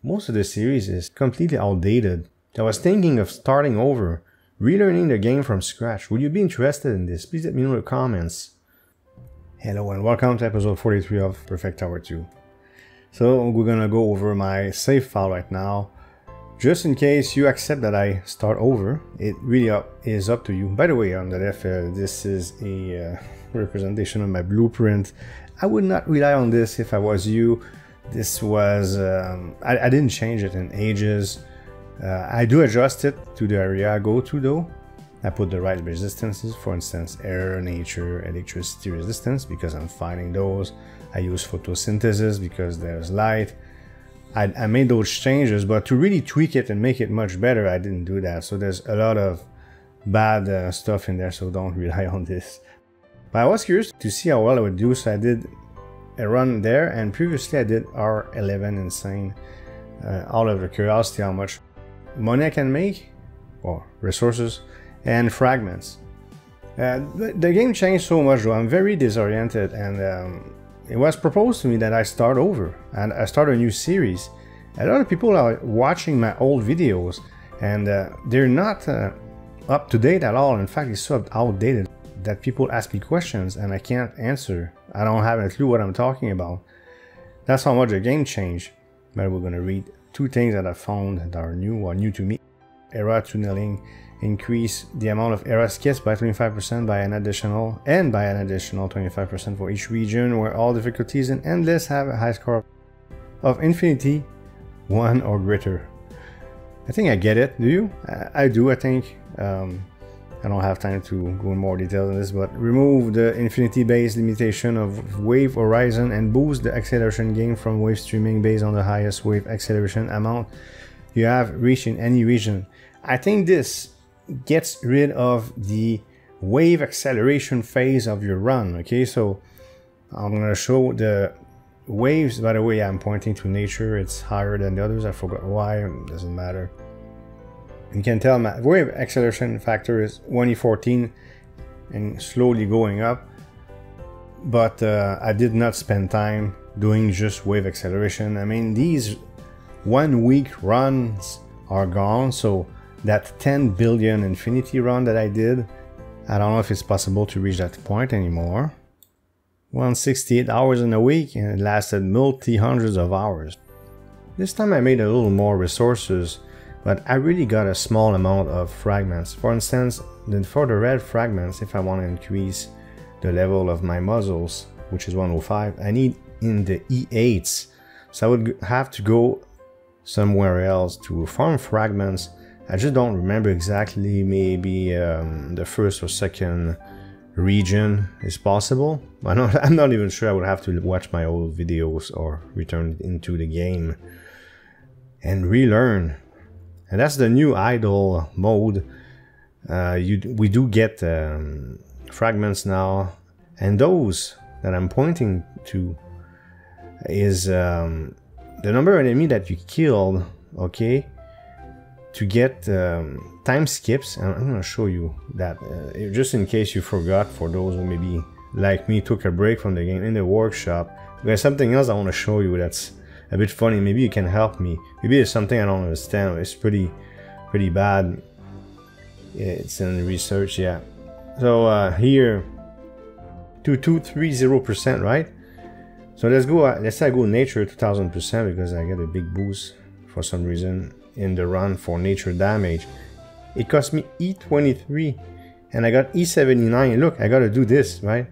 most of the series is completely outdated. I was thinking of starting over, relearning the game from scratch. Would you be interested in this? Please let me know in the comments. Hello and welcome to episode 43 of Perfect Tower 2. So we're gonna go over my save file right now. Just in case you accept that I start over, it really is up to you. By the way, on the left, this is a representation of my blueprint. I would not rely on this if I was you. This was, I didn't change it in ages. I do adjust it to the area I go to though. I put the right resistances, for instance, air, nature, electricity resistance, because I'm fighting those. I use photosynthesis because there's light. I made those changes, but to really tweak it and make it much better, I didn't do that. So there's a lot of bad stuff in there, so don't rely on this. But I was curious to see how well I would do, so I did a run there, and previously I did R11 Insane. Out of the curiosity how much money I can make, or resources, and fragments. The game changed so much though, I'm very disoriented, and it was proposed to me that I start over and I start a new series. A lot of people are watching my old videos and they're not up to date at all. In fact, it's so outdated that people ask me questions and I can't answer. I don't have a clue what I'm talking about. That's how much the game changed. But we're going to read two things that I found that are new or new to me. Era tunneling. Increase the amount of era skips by 25% by an additional 25% for each region where all difficulties in endless have a high score of infinity 1 or greater. I think I get it. Do you? I do, I think. I don't have time to go in more detail on this, but remove the infinity based limitation of wave horizon and boost the acceleration gain from wave streaming based on the highest wave acceleration amount you have reached in any region. I think this gets rid of the wave acceleration phase of your run. Okay, so I'm gonna show the waves. By the way, I'm pointing to nature. It's higher than the others. I forgot why. It doesn't matter. You can tell my wave acceleration factor is 1e14 and slowly going up, but I did not spend time doing just wave acceleration. I mean, these 1 week runs are gone, so that 10 billion infinity run that I did, I don't know if it's possible to reach that point anymore. 168 hours in a week, and it lasted multi-hundreds of hours. This time I made a little more resources, but I really got a small amount of fragments. For instance, for the red fragments, if I want to increase the level of my muzzles, which is 105, I need in the E8s. So I would have to go somewhere else to farm fragments. I just don't remember exactly. Maybe the first or second region is possible. I'm not even sure. I would have to watch my old videos or return into the game and relearn. And that's the new idle mode. We do get fragments now, and those that I'm pointing to is the number of enemy that you killed. Okay. To get time skips, and I'm gonna show you that just in case you forgot, for those who maybe like me took a break from the game in the workshop. There's something else I want to show you that's a bit funny. Maybe you can help me. Maybe it's something I don't understand. It's pretty bad. It's in research, yeah. So here 2230%, right? So let's go. Let's say I go nature 2000% because I get a big boost for some reason in the run for nature damage. It cost me E23 and I got E79. Look, I gotta do this, right?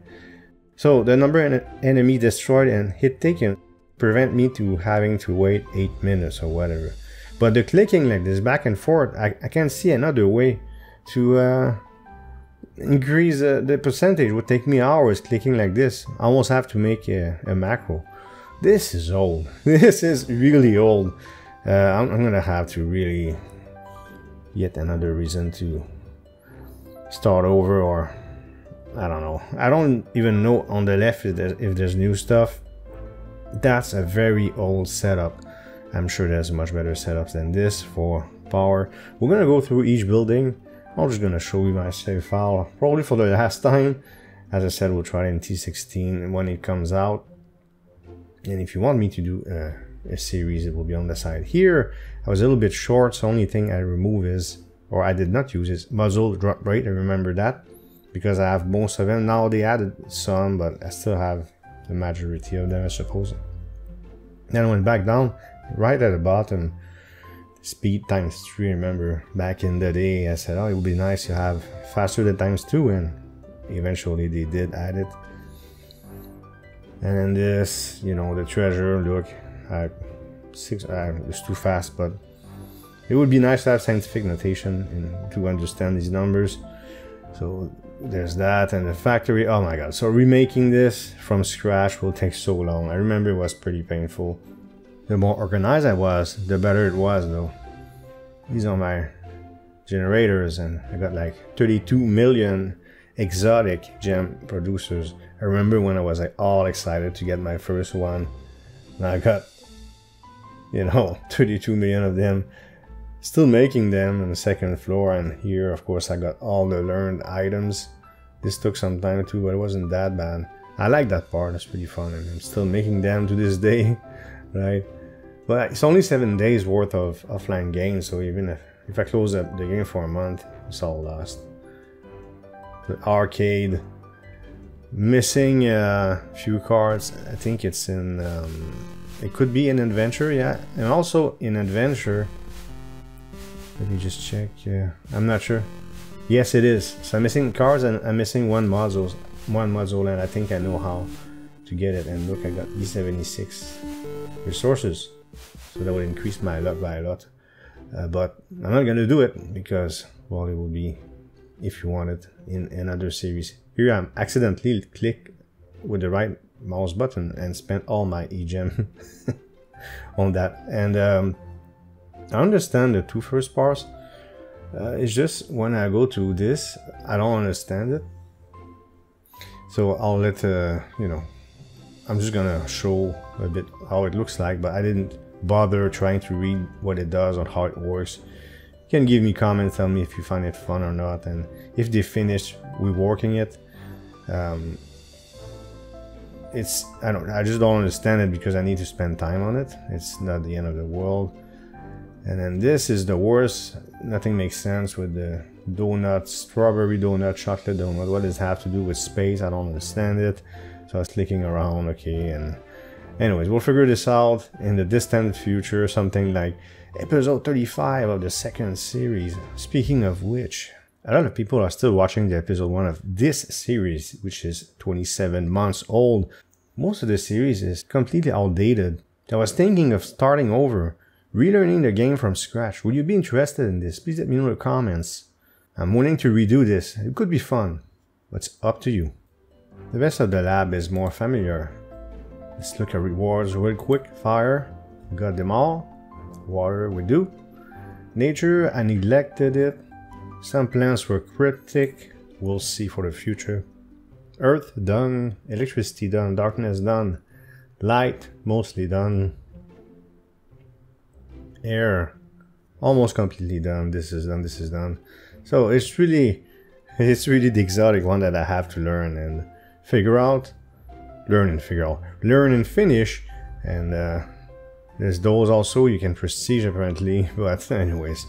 So the number of enemy destroyed and hit taken prevent me to having to wait 8 minutes or whatever. But the clicking like this back and forth, I can see another way to increase the percentage. It would take me hours clicking like this. I almost have to make a macro. This is old. This is really old. I'm gonna have to really yet another reason to start over, or I don't know. I don't even know on the left if there's new stuff. That's a very old setup. I'm sure there's much better setups than this for power. We're gonna go through each building. I'm just gonna show you my save file, probably for the last time. As I said, we'll try it in T16 when it comes out. And if you want me to do series, it will be on the side. Here, I was a little bit short, so only thing I remove is, or I did not use, is muzzle drop rate. I remember that because I have most of them. Now they added some, but I still have the majority of them, I suppose. Then I went back down, right at the bottom, speed times 3. Remember back in the day I said, oh, it would be nice to have faster than times 2, and eventually they did add it. And then this, you know, the treasure, look, it's too fast, but it would be nice to have scientific notation and to understand these numbers. So there's that. And the factory, oh my god, so remaking this from scratch will take so long. I remember it was pretty painful. The more organized I was, the better it was though. These are my generators, and I got like 32 million exotic gem producers. I remember when I was like all excited to get my first one, and I got, you know, 32 million of them. Still making them on the second floor, and here of course I got all the learned items. This took some time too, but it wasn't that bad. I like that part, it's pretty fun, and I'm still making them to this day, right? But it's only 7 days worth of offline games, so even if I close up the game for a month, it's all lost. The arcade, missing a few cards. I think it's in, it could be in adventure, yeah, and also in adventure. Let me just check. Yeah, I'm not sure. Yes, it is. So I'm missing cards, and I'm missing one module, and I think I know how to get it. And look, I got E76 resources, so that will increase my luck by a lot. But I'm not gonna do it because, well, it will be, if you want it, in another series. Here I'm accidentally click with the right mouse button and spent all my E-gem on that. And I understand the two first parts. It's just when I go to this, I don't understand it. So I'll let, you know, I'm just gonna show a bit how it looks like, but I didn't bother trying to read what it does or how it works. You can give me comments, tell me if you find it fun or not, and if they finish reworking it. I just don't understand it because I need to spend time on it. It's not the end of the world. And then this is the worst. Nothing makes sense with the donuts, strawberry donut, chocolate donut. What does it have to do with space? I don't understand it. So I was clicking around, okay, and anyways, we'll figure this out in the distant future, something like episode 35 of the second series. Speaking of which, a lot of people are still watching the episode 1 of this series, which is 27 months old. Most of the series is completely outdated. I was thinking of starting over, relearning the game from scratch. Would you be interested in this? Please let me know in the comments. I'm willing to redo this. It could be fun, but it's up to you. The rest of the lab is more familiar. Let's look at rewards real quick. Fire, got them all. Water, we do. Nature, I neglected it. Some plants were cryptic. We'll see for the future. Earth, done. Electricity, done. Darkness, done. Light, mostly done. Air, almost completely done. This is done, this is done. So it's really the exotic one that I have to learn and figure out. Learn and figure out. Learn and finish. And there's those also you can prestige apparently. But anyways,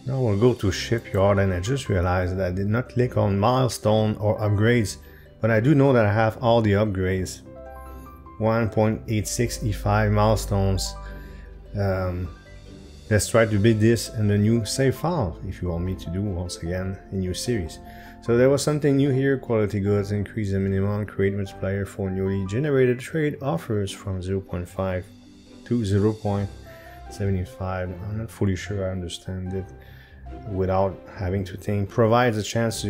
now we'll go to shipyard, and I just realized that I did not click on milestone or upgrades. But I do know that I have all the upgrades. 1.86 E5 milestones. Let's try to beat this in the new save file, if you want me to do once again a new series. So there was something new here. Quality goods, increase the minimum, create multiplier for newly generated trade offers from 0.5 to 0.75. I'm not fully sure I understand it without having to think. Provides a chance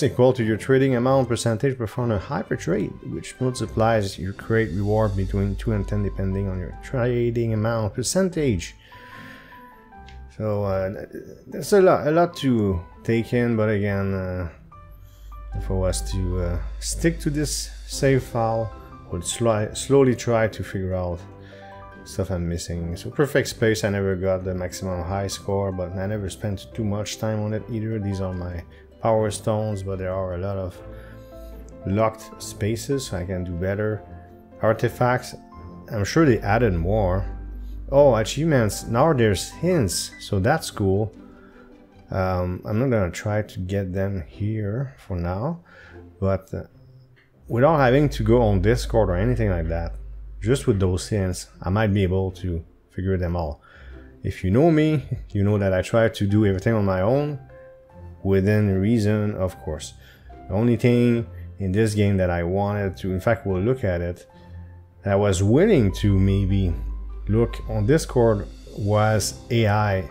equal to your trading amount percentage perform a hyper trade, which multiplies your crate reward between 2 and 10 depending on your trading amount percentage. So there's a lot to take in, but again, for us to stick to this save file, we'll slowly try to figure out stuff I'm missing. So perfect space, I never got the maximum high score, but I never spent too much time on it either. These are my power stones, but there are a lot of locked spaces, so I can do better. Artifacts, I'm sure they added more. Oh, achievements, now there's hints, so that's cool. I'm not gonna try to get them here for now, but without having to go on Discord or anything like that, just with those hints, I might be able to figure them all. If you know me, you know that I try to do everything on my own, within reason, of course. The only thing in this game that I wanted to, in fact, we'll look at it, that I was willing to maybe look on Discord was AI.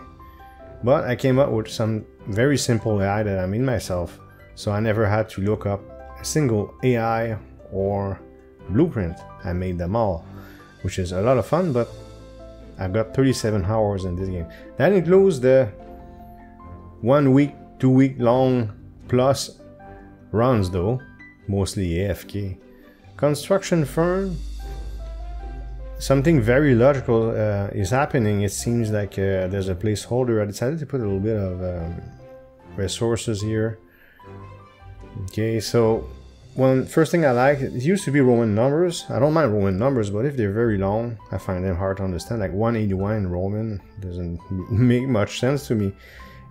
But I came up with some very simple AI that I made myself, so I never had to look up a single AI or blueprint. I made them all, which is a lot of fun, but I've got 37 hours in this game. That includes the 1 week, 2 week long plus runs though, mostly AFK. Construction firm, something very logical is happening. It seems like there's a placeholder. I decided to put a little bit of resources here. Okay, so first thing I like, it used to be Roman numbers. I don't mind Roman numbers, but if they're very long, I find them hard to understand. Like 181 in Roman doesn't make much sense to me.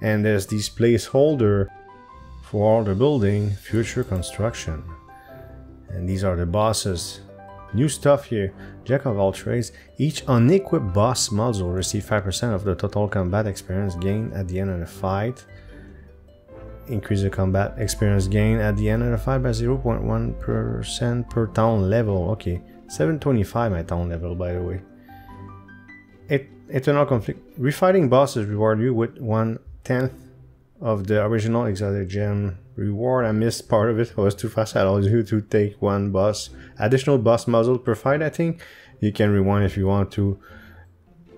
And there's these placeholder for all the building, future construction. And these are the bosses. New stuff here. Jack of all trades. Each unequipped boss module will receive 5% of the total combat experience gained at the end of the fight. Increase the combat experience gain at the end of the fight by 0.1% per town level. Okay, 725 my town level, by the way. Eternal conflict. Refighting bosses reward you with 1/10 of the original exotic gem reward. I missed part of it. I was too fast. I allowed you to take one boss. Additional boss muzzle per fight, I think. You can rewind if you want to.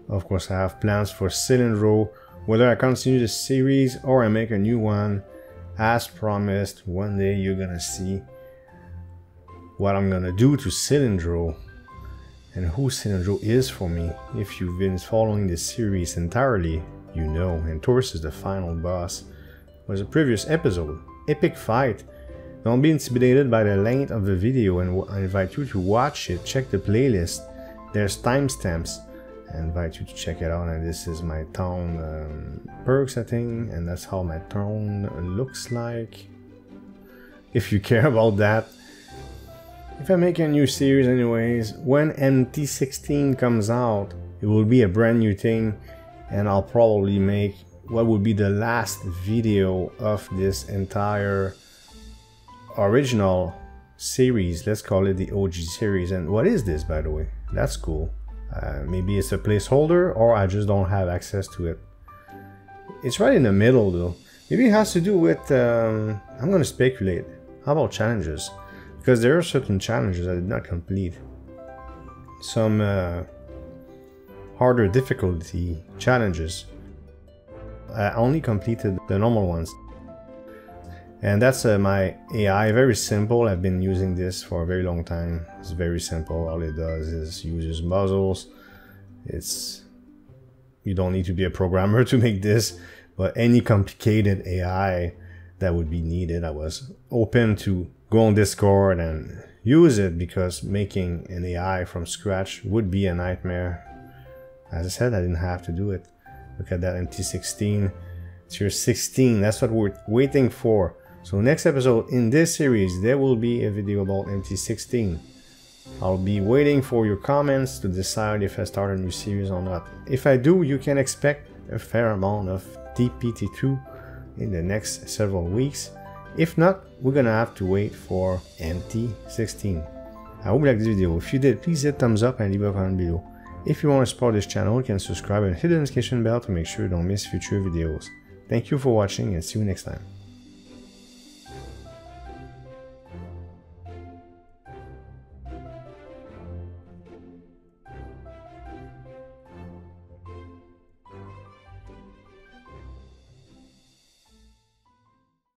Of course, I have plans for Cylindro. Whether I continue the series or I make a new one, as promised, one day you're gonna see what I'm gonna do to Cylindro and who Cylindro is for me. If you've been following this series entirely, you know. And Taurus is the final boss. It was a previous episode. Epic fight. Don't be intimidated by the length of the video, and I invite you to watch it. Check the playlist. There's timestamps. I invite you to check it out. And this is my town perks, I think, and that's how my town looks like. If you care about that. If I make a new series anyways, when MT16 comes out, it will be a brand new thing, and I'll probably make what would be the last video of this entire original series. Let's call it the OG series. And what is this, by the way? That's cool. Maybe it's a placeholder, or I just don't have access to it. It's right in the middle though. Maybe it has to do with I'm gonna speculate. How about challenges? Because there are certain challenges I did not complete. Some harder difficulty challenges. I only completed the normal ones. And that's my AI, very simple. I've been using this for a very long time. It's very simple. All it does is uses muzzles. You don't need to be a programmer to make this, but any complicated AI that would be needed, I was open to go on Discord and use it, because making an AI from scratch would be a nightmare. As I said, I didn't have to do it. Look at that MT16. Tier 16. That's what we're waiting for. So next episode in this series, there will be a video about MT16. I'll be waiting for your comments to decide if I start a new series or not. If I do, you can expect a fair amount of TPT2 in the next several weeks. If not, we're gonna have to wait for MT16. I hope you liked this video. If you did, please hit thumbs up and leave a comment below. If you want to support this channel, you can subscribe and hit the notification bell to make sure you don't miss future videos. Thank you for watching, and see you next time.